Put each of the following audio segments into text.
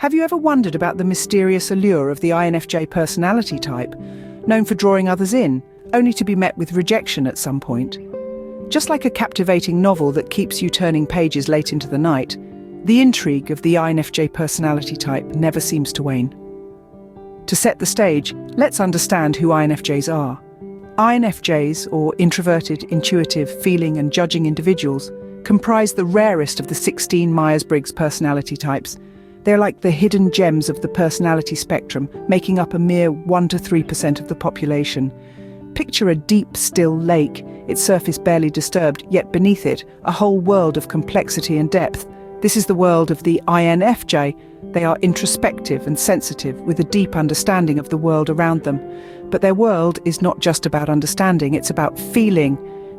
Have you ever wondered about the mysterious allure of the INFJ personality type, known for drawing others in, only to be met with rejection at some point? Just like a captivating novel that keeps you turning pages late into the night, the intrigue of the INFJ personality type never seems to wane. To set the stage, let's understand who INFJs are. INFJs, or introverted, intuitive, feeling and judging individuals, comprise the rarest of the 16 Myers-Briggs personality types. They're like the hidden gems of the personality spectrum, making up a mere 1 to 3% of the population. Picture a deep, still lake, its surface barely disturbed, yet beneath it, a whole world of complexity and depth. This is the world of the INFJ. They are introspective and sensitive, with a deep understanding of the world around them. But their world is not just about understanding, it's about feeling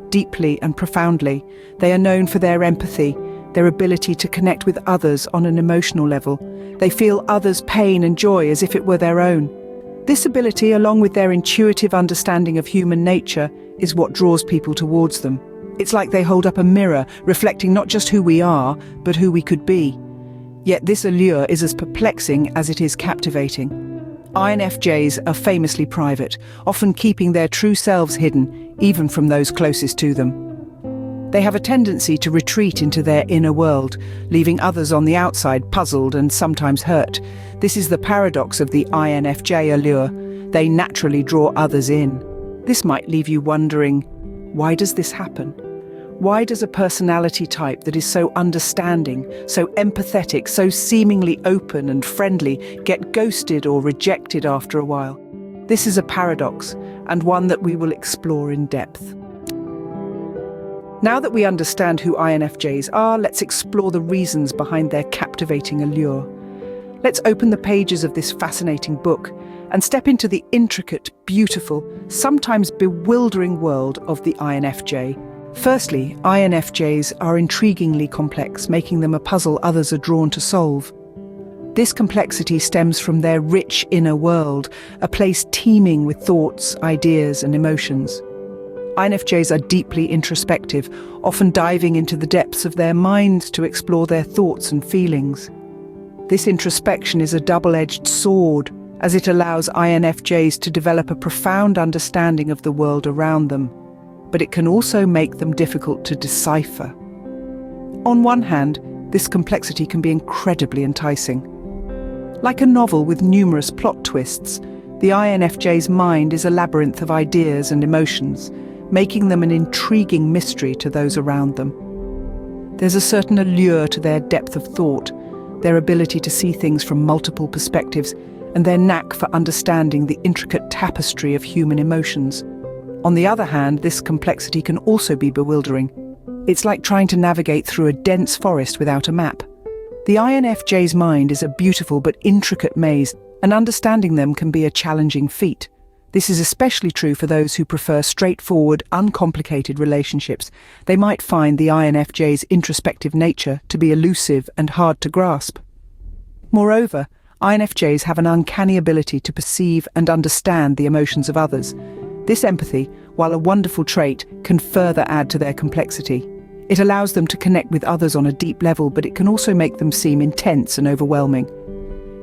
deeply and profoundly. They are known for their empathy, their ability to connect with others on an emotional level. They feel others' pain and joy as if it were their own. This ability, along with their intuitive understanding of human nature, is what draws people towards them. It's like they hold up a mirror, reflecting not just who we are, but who we could be. Yet this allure is as perplexing as it is captivating. INFJs are famously private, often keeping their true selves hidden, even from those closest to them. They have a tendency to retreat into their inner world, leaving others on the outside puzzled and sometimes hurt. This is the paradox of the INFJ allure. They naturally draw others in. This might leave you wondering, why does this happen? Why does a personality type that is so understanding, so empathetic, so seemingly open and friendly get ghosted or rejected after a while? This is a paradox, and one that we will explore in depth. Now that we understand who INFJs are, let's explore the reasons behind their captivating allure. Let's open the pages of this fascinating book and step into the intricate, beautiful, sometimes bewildering world of the INFJ. Firstly, INFJs are intriguingly complex, making them a puzzle others are drawn to solve. This complexity stems from their rich inner world, a place teeming with thoughts, ideas, and emotions. INFJs are deeply introspective, often diving into the depths of their minds to explore their thoughts and feelings. This introspection is a double-edged sword, as it allows INFJs to develop a profound understanding of the world around them, but it can also make them difficult to decipher. On one hand, this complexity can be incredibly enticing. Like a novel with numerous plot twists, the INFJ's mind is a labyrinth of ideas and emotions, making them an intriguing mystery to those around them. There's a certain allure to their depth of thought, their ability to see things from multiple perspectives, and their knack for understanding the intricate tapestry of human emotions. On the other hand, this complexity can also be bewildering. It's like trying to navigate through a dense forest without a map. The INFJ's mind is a beautiful but intricate maze, and understanding them can be a challenging feat. This is especially true for those who prefer straightforward, uncomplicated relationships. They might find the INFJ's introspective nature to be elusive and hard to grasp. Moreover, INFJs have an uncanny ability to perceive and understand the emotions of others. This empathy, while a wonderful trait, can further add to their complexity. It allows them to connect with others on a deep level, but it can also make them seem intense and overwhelming.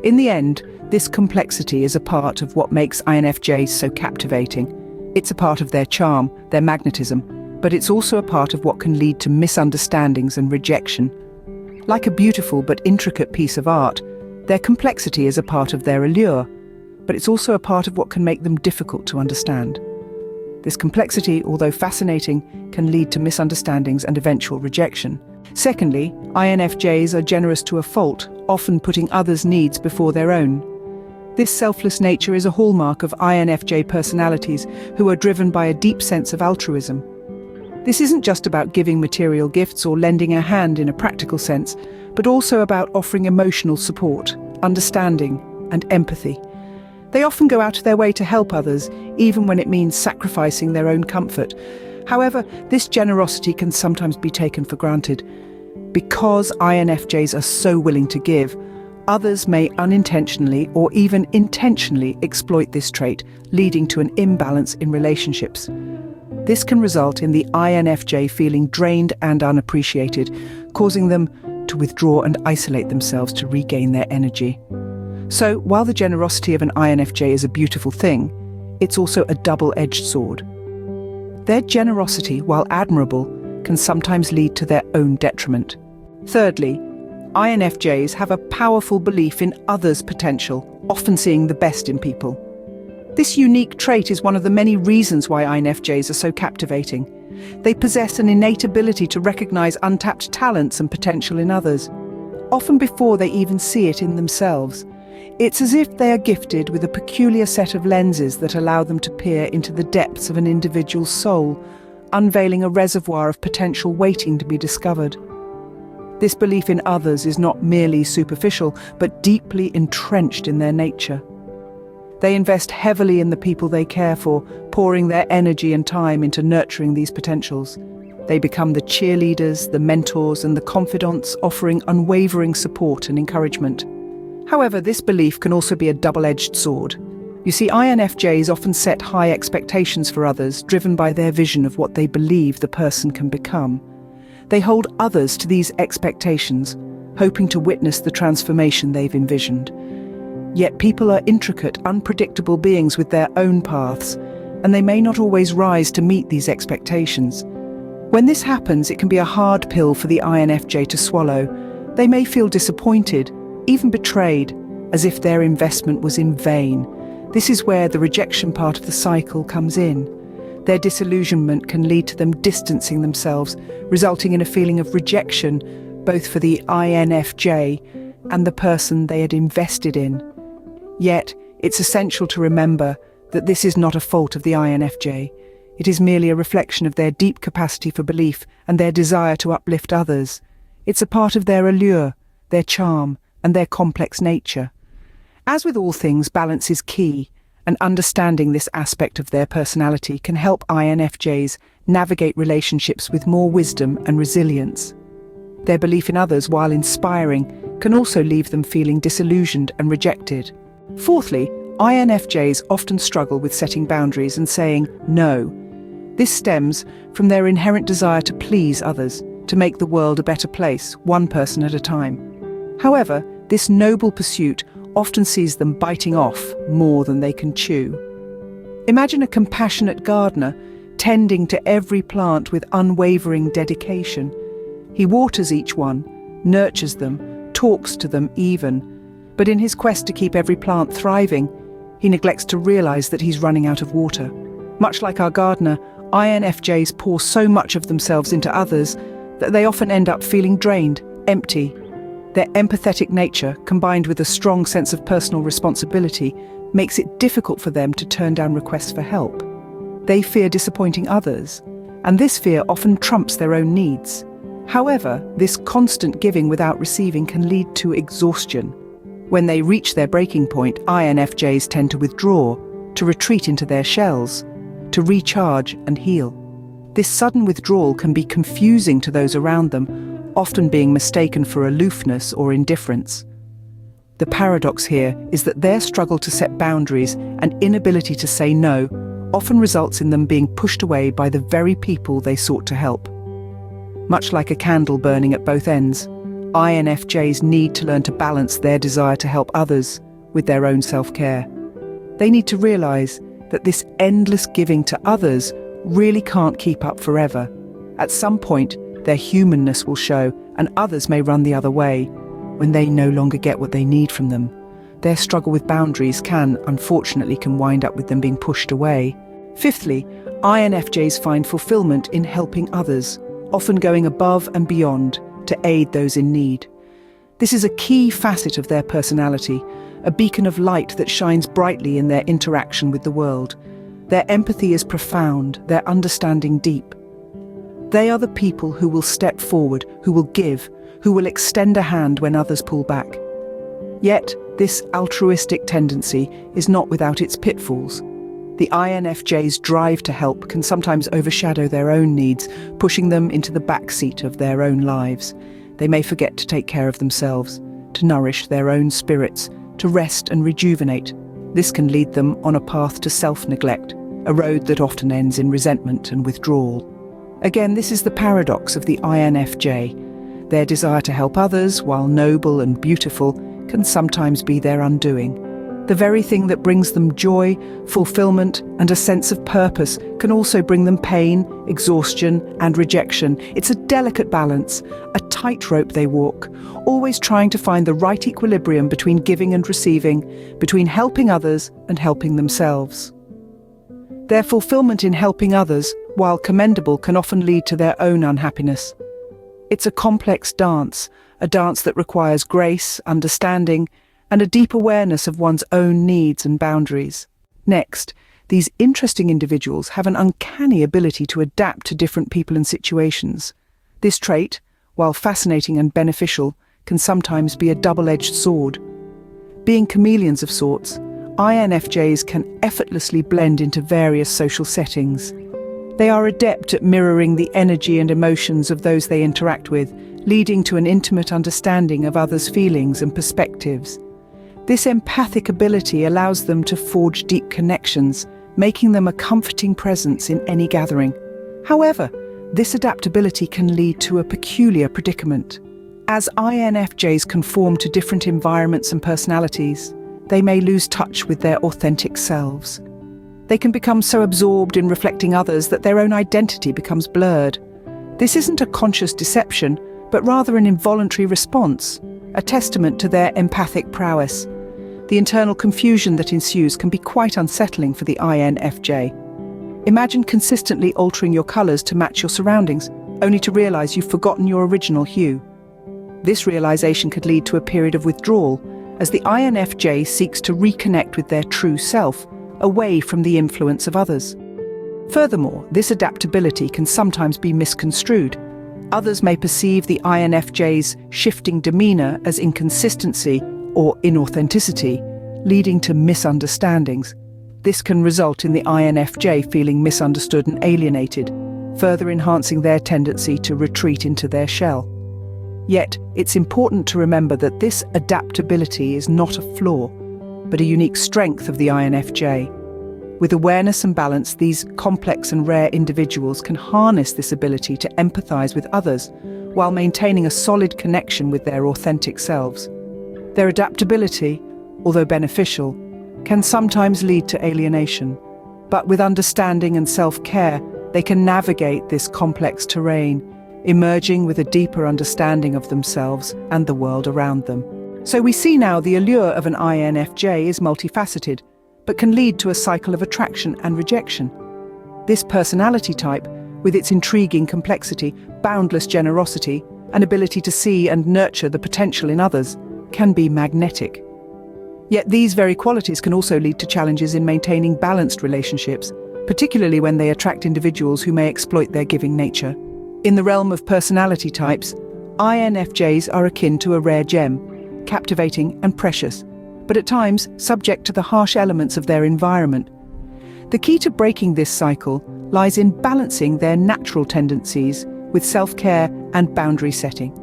In the end, this complexity is a part of what makes INFJs so captivating. It's a part of their charm, their magnetism, but it's also a part of what can lead to misunderstandings and rejection. Like a beautiful but intricate piece of art, their complexity is a part of their allure, but it's also a part of what can make them difficult to understand. This complexity, although fascinating, can lead to misunderstandings and eventual rejection. Secondly, INFJs are generous to a fault, often putting others' needs before their own. This selfless nature is a hallmark of INFJ personalities who are driven by a deep sense of altruism. This isn't just about giving material gifts or lending a hand in a practical sense, but also about offering emotional support, understanding, and empathy. They often go out of their way to help others, even when it means sacrificing their own comfort. However, this generosity can sometimes be taken for granted. Because INFJs are so willing to give, others may unintentionally or even intentionally exploit this trait, leading to an imbalance in relationships. This can result in the INFJ feeling drained and unappreciated, causing them to withdraw and isolate themselves to regain their energy. So, while the generosity of an INFJ is a beautiful thing, it's also a double-edged sword. Their generosity, while admirable, can sometimes lead to their own detriment. Thirdly, INFJs have a powerful belief in others' potential, often seeing the best in people. This unique trait is one of the many reasons why INFJs are so captivating. They possess an innate ability to recognize untapped talents and potential in others, often before they even see it in themselves. It's as if they are gifted with a peculiar set of lenses that allow them to peer into the depths of an individual's soul, unveiling a reservoir of potential waiting to be discovered. This belief in others is not merely superficial, but deeply entrenched in their nature. They invest heavily in the people they care for, pouring their energy and time into nurturing these potentials. They become the cheerleaders, the mentors, and the confidants, offering unwavering support and encouragement. However, this belief can also be a double-edged sword. You see, INFJs often set high expectations for others, driven by their vision of what they believe the person can become. They hold others to these expectations, hoping to witness the transformation they've envisioned. Yet people are intricate, unpredictable beings with their own paths, and they may not always rise to meet these expectations. When this happens, it can be a hard pill for the INFJ to swallow. They may feel disappointed, even betrayed, as if their investment was in vain. This is where the rejection part of the cycle comes in. Their disillusionment can lead to them distancing themselves, resulting in a feeling of rejection, both for the INFJ and the person they had invested in. Yet, it's essential to remember that this is not a fault of the INFJ. It is merely a reflection of their deep capacity for belief and their desire to uplift others. It's a part of their allure, their charm, and their complex nature. As with all things, balance is key, and understanding this aspect of their personality can help INFJs navigate relationships with more wisdom and resilience. Their belief in others, while inspiring, can also leave them feeling disillusioned and rejected. Fourthly, INFJs often struggle with setting boundaries and saying no. This stems from their inherent desire to please others, to make the world a better place, one person at a time. However, this noble pursuit often sees them biting off more than they can chew. Imagine a compassionate gardener tending to every plant with unwavering dedication. He waters each one, nurtures them, talks to them even, but in his quest to keep every plant thriving, he neglects to realize that he's running out of water. Much like our gardener, INFJs pour so much of themselves into others that they often end up feeling drained, empty. Their empathetic nature, combined with a strong sense of personal responsibility, makes it difficult for them to turn down requests for help. They fear disappointing others, and this fear often trumps their own needs. However, this constant giving without receiving can lead to exhaustion. When they reach their breaking point, INFJs tend to withdraw, to retreat into their shells, to recharge and heal. This sudden withdrawal can be confusing to those around them, often being mistaken for aloofness or indifference. The paradox here is that their struggle to set boundaries and inability to say no often results in them being pushed away by the very people they sought to help. Much like a candle burning at both ends, INFJs need to learn to balance their desire to help others with their own self-care. They need to realize that this endless giving to others really can't keep up forever. At some point, their humanness will show, and others may run the other way when they no longer get what they need from them. Their struggle with boundaries can wind up with them being pushed away. Fifthly, INFJs find fulfillment in helping others, often going above and beyond to aid those in need. This is a key facet of their personality, a beacon of light that shines brightly in their interaction with the world. Their empathy is profound, their understanding deep. They are the people who will step forward, who will give, who will extend a hand when others pull back. Yet, this altruistic tendency is not without its pitfalls. The INFJ's drive to help can sometimes overshadow their own needs, pushing them into the backseat of their own lives. They may forget to take care of themselves, to nourish their own spirits, to rest and rejuvenate. This can lead them on a path to self-neglect, a road that often ends in resentment and withdrawal. Again, this is the paradox of the INFJ. Their desire to help others, while noble and beautiful, can sometimes be their undoing. The very thing that brings them joy, fulfillment, and a sense of purpose can also bring them pain, exhaustion, and rejection. It's a delicate balance, a tightrope they walk, always trying to find the right equilibrium between giving and receiving, between helping others and helping themselves. Their fulfillment in helping others, while commendable, can often lead to their own unhappiness. It's a complex dance, a dance that requires grace, understanding, and a deep awareness of one's own needs and boundaries. Next, these interesting individuals have an uncanny ability to adapt to different people and situations. This trait, while fascinating and beneficial, can sometimes be a double-edged sword. Being chameleons of sorts, INFJs can effortlessly blend into various social settings. They are adept at mirroring the energy and emotions of those they interact with, leading to an intimate understanding of others' feelings and perspectives. This empathic ability allows them to forge deep connections, making them a comforting presence in any gathering. However, this adaptability can lead to a peculiar predicament. As INFJs conform to different environments and personalities, they may lose touch with their authentic selves. They can become so absorbed in reflecting others that their own identity becomes blurred. This isn't a conscious deception, but rather an involuntary response, a testament to their empathic prowess. The internal confusion that ensues can be quite unsettling for the INFJ. Imagine consistently altering your colours to match your surroundings, only to realise you've forgotten your original hue. This realisation could lead to a period of withdrawal, as the INFJ seeks to reconnect with their true self, away from the influence of others. Furthermore, this adaptability can sometimes be misconstrued. Others may perceive the INFJ's shifting demeanour as inconsistency or inauthenticity, leading to misunderstandings. This can result in the INFJ feeling misunderstood and alienated, further enhancing their tendency to retreat into their shell. Yet, it's important to remember that this adaptability is not a flaw, but a unique strength of the INFJ. With awareness and balance, these complex and rare individuals can harness this ability to empathize with others while maintaining a solid connection with their authentic selves. Their adaptability, although beneficial, can sometimes lead to alienation, but with understanding and self-care, they can navigate this complex terrain, emerging with a deeper understanding of themselves and the world around them. So we see now the allure of an INFJ is multifaceted, but can lead to a cycle of attraction and rejection. This personality type, with its intriguing complexity, boundless generosity, and ability to see and nurture the potential in others, can be magnetic. Yet these very qualities can also lead to challenges in maintaining balanced relationships, particularly when they attract individuals who may exploit their giving nature. In the realm of personality types, INFJs are akin to a rare gem, captivating and precious, but at times subject to the harsh elements of their environment. The key to breaking this cycle lies in balancing their natural tendencies with self-care and boundary setting.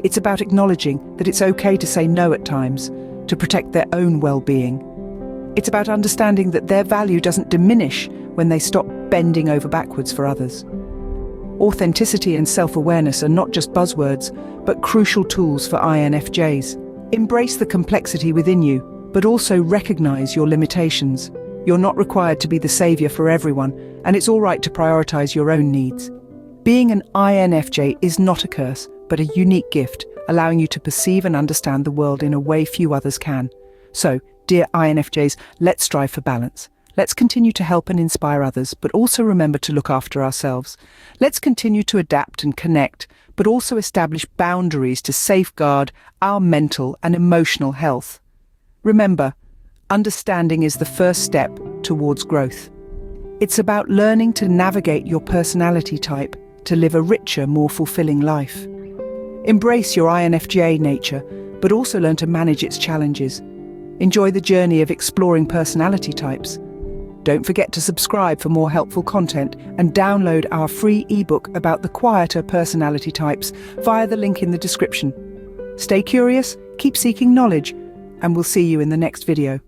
It's about acknowledging that it's okay to say no at times, to protect their own well-being. It's about understanding that their value doesn't diminish when they stop bending over backwards for others. Authenticity and self-awareness are not just buzzwords, but crucial tools for INFJs. Embrace the complexity within you, but also recognize your limitations. You're not required to be the savior for everyone, and it's all right to prioritize your own needs. Being an INFJ is not a curse, but a unique gift, allowing you to perceive and understand the world in a way few others can. So, dear INFJs, let's strive for balance. Let's continue to help and inspire others, but also remember to look after ourselves. Let's continue to adapt and connect, but also establish boundaries to safeguard our mental and emotional health. Remember, understanding is the first step towards growth. It's about learning to navigate your personality type to live a richer, more fulfilling life. Embrace your INFJ nature, but also learn to manage its challenges. Enjoy the journey of exploring personality types. Don't forget to subscribe for more helpful content and download our free ebook about the quieter personality types via the link in the description. Stay curious, keep seeking knowledge, and we'll see you in the next video.